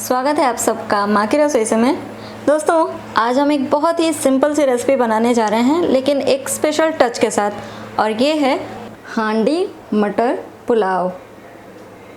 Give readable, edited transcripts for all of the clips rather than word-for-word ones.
स्वागत है आप सबका माँ की रसोई से में। दोस्तों आज हम एक बहुत ही सिंपल सी रेसिपी बनाने जा रहे हैं, लेकिन एक स्पेशल टच के साथ, और ये है हांडी मटर पुलाव।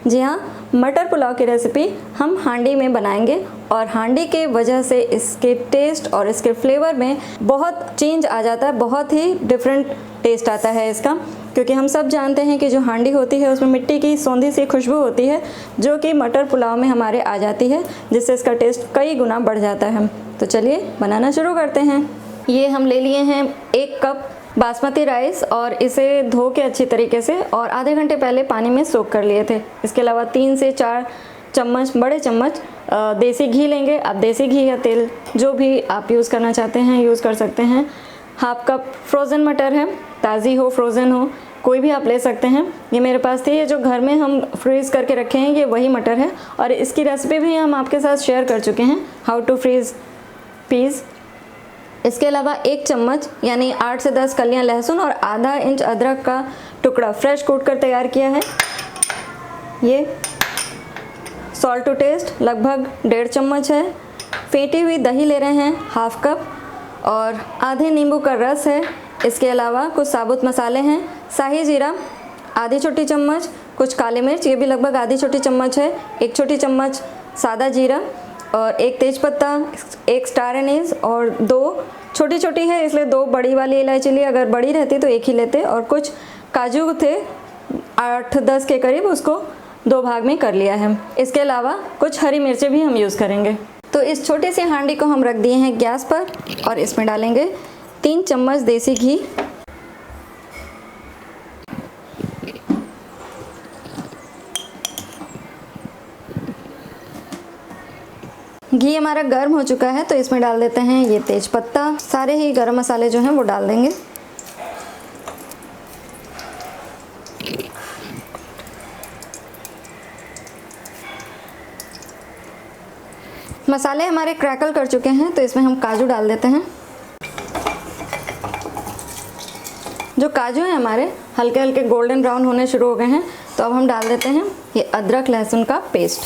जी हाँ, मटर पुलाव की रेसिपी हम हांडी में बनाएंगे और हांडी के वजह से इसके टेस्ट और इसके फ्लेवर में बहुत चेंज आ जाता है, बहुत ही डिफरेंट टेस्ट आता है इसका। क्योंकि हम सब जानते हैं कि जो हांडी होती है उसमें मिट्टी की सौंधी सी खुशबू होती है, जो कि मटर पुलाव में हमारे आ जाती है, जिससे इसका टेस्ट कई गुना बढ़ जाता है। तो चलिए बनाना शुरू करते हैं। ये हम ले लिए हैं 1 कप बासमती राइस और इसे धो के अच्छी तरीके से और आधे घंटे पहले पानी में सोक कर लिए थे। इसके अलावा 3 से 4 चम्मच बड़े चम्मच देसी घी लेंगे। आप देसी घी या तेल जो भी आप यूज़ करना चाहते हैं यूज़ कर सकते हैं। हाफ कप फ्रोज़न मटर है, ताज़ी हो फ्रोज़न हो कोई भी आप ले सकते हैं। ये मेरे पास थी, ये जो घर में हम फ्रीज़ करके रखे हैं ये वही मटर है, और इसकी रेसिपी भी हम आपके साथ शेयर कर चुके हैं, हाउ टू फ्रीज़ पीस। इसके अलावा 1 चम्मच यानी 8 से 10 कलियां लहसुन और आधा इंच अदरक का टुकड़ा फ्रेश कूट कर तैयार किया है। ये सॉल्ट टू टेस्ट लगभग 1.5 चम्मच है। फेंटी हुई दही ले रहे हैं हाफ कप, और आधे नींबू का रस है। इसके अलावा कुछ साबुत मसाले हैं, शाही जीरा आधी छोटी चम्मच, कुछ काली मिर्च ये भी लगभग आधी छोटी चम्मच है, 1 छोटी चम्मच सादा जीरा और 1 तेज़पत्ता, 1 स्टार एनीज और 2 छोटी छोटी है इसलिए 2 बड़ी वाली इलायची ली, अगर बड़ी रहती तो 1 ही लेते। और कुछ काजू थे 8-10 के करीब, उसको 2 भाग में कर लिया है। इसके अलावा कुछ हरी मिर्चें भी हम यूज़ करेंगे। तो इस छोटी सी हांडी को हम रख दिए हैं गैस पर और इसमें डालेंगे 3 चम्मच देसी घी। घी हमारा गर्म हो चुका है तो इसमें डाल देते हैं ये तेज़पत्ता, सारे ही गरम मसाले जो हैं वो डाल देंगे। मसाले हमारे क्रैकल कर चुके हैं तो इसमें हम काजू डाल देते हैं। जो काजू हैं हमारे हल्के हल्के गोल्डन ब्राउन होने शुरू हो गए हैं, तो अब हम डाल देते हैं ये अदरक लहसुन का पेस्ट।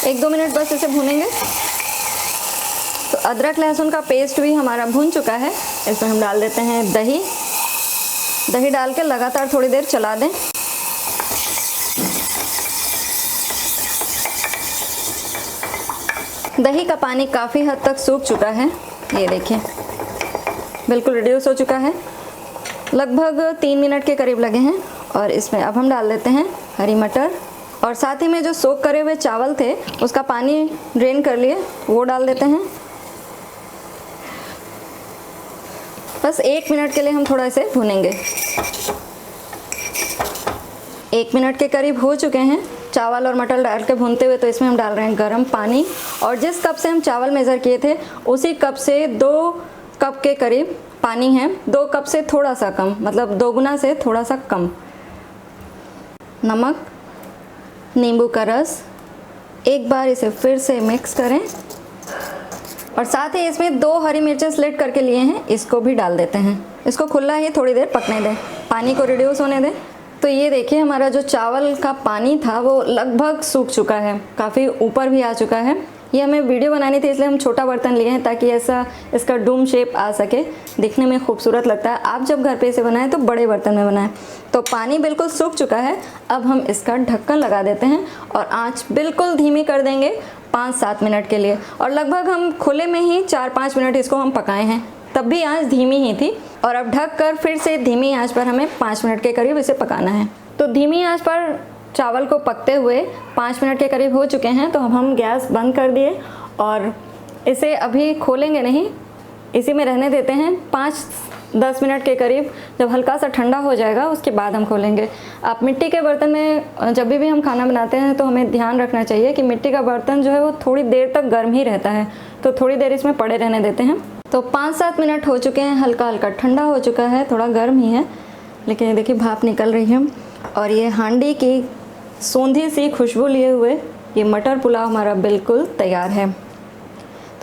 1-2 मिनट बस इसे भूनेंगे। तो अदरक लहसुन का पेस्ट भी हमारा भून चुका है। इसमें हम डाल देते हैं दही। दही डाल के लगातार थोड़ी देर चला दें। दही का पानी काफ़ी हद तक सूख चुका है, ये देखिए बिल्कुल रिड्यूस हो चुका है, लगभग 3 मिनट के करीब लगे हैं। और इसमें अब हम डाल देते हैं हरी मटर, और साथ ही में जो सोक करे हुए चावल थे उसका पानी ड्रेन कर लिए वो डाल देते हैं। बस 1 मिनट के लिए हम थोड़ा इसे भूनेंगे। 1 मिनट के करीब हो चुके हैं चावल और मटर डाल के भूनते हुए। तो इसमें हम डाल रहे हैं गर्म पानी, और जिस कप से हम चावल मेज़र किए थे उसी कप से 2 कप के करीब पानी है। 2 कप से थोड़ा सा कम, मतलब 2 गुना से थोड़ा सा कम। नमक, नींबू का रस, एक बार इसे फिर से मिक्स करें, और साथ ही इसमें 2 हरी मिर्चें स्लिट करके लिए हैं, इसको भी डाल देते हैं। इसको खुला ही थोड़ी देर पकने दें, पानी को रिड्यूस होने दें। तो ये देखिए हमारा जो चावल का पानी था वो लगभग सूख चुका है, काफ़ी ऊपर भी आ चुका है। ये हमें वीडियो बनानी थी इसलिए हम छोटा बर्तन लिए हैं, ताकि ऐसा इसका डूम शेप आ सके, दिखने में खूबसूरत लगता है। आप जब घर पे इसे बनाएं तो बड़े बर्तन में बनाएं। तो पानी बिल्कुल सूख चुका है। अब हम इसका ढक्कन लगा देते हैं और आंच बिल्कुल धीमी कर देंगे 5-7 मिनट के लिए, और लगभग हम खुले में ही 4-5 मिनट इसको हम पकाए हैं, तब भी आंच धीमी ही थी। और अब ढक कर फिर से धीमी आंच पर हमें 5 मिनट के करीब इसे पकाना है। तो धीमी आंच पर चावल को पकते हुए 5 मिनट के करीब हो चुके हैं, तो अब हम गैस बंद कर दिए और इसे अभी खोलेंगे नहीं, इसी में रहने देते हैं 5-10 मिनट के करीब। जब हल्का सा ठंडा हो जाएगा उसके बाद हम खोलेंगे। आप मिट्टी के बर्तन में जब भी हम खाना बनाते हैं तो हमें ध्यान रखना चाहिए कि मिट्टी का बर्तन जो है वो थोड़ी देर तक गर्म ही रहता है, तो थोड़ी देर इसमें पड़े रहने देते हैं। तो 5-7 मिनट हो चुके हैं, हल्का हल्का ठंडा हो चुका है, थोड़ा गर्म ही है, लेकिन ये देखिए भाप निकल रही है। और ये हांडी की सौंधी सी खुशबू लिए हुए ये मटर पुलाव हमारा बिल्कुल तैयार है।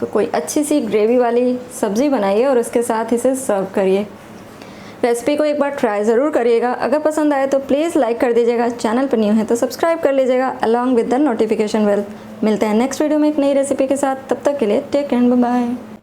तो कोई अच्छी सी ग्रेवी वाली सब्ज़ी बनाइए और उसके साथ इसे सर्व करिए। रेसिपी को एक बार ट्राई ज़रूर करिएगा। अगर पसंद आए तो प्लीज़ लाइक कर दीजिएगा, चैनल पर न्यू है तो सब्सक्राइब कर लीजिएगा along with the notification bell. मिलते हैं नेक्स्ट वीडियो में एक नई रेसिपी के साथ, तब तक के लिए टेक केयर, बाय बाय।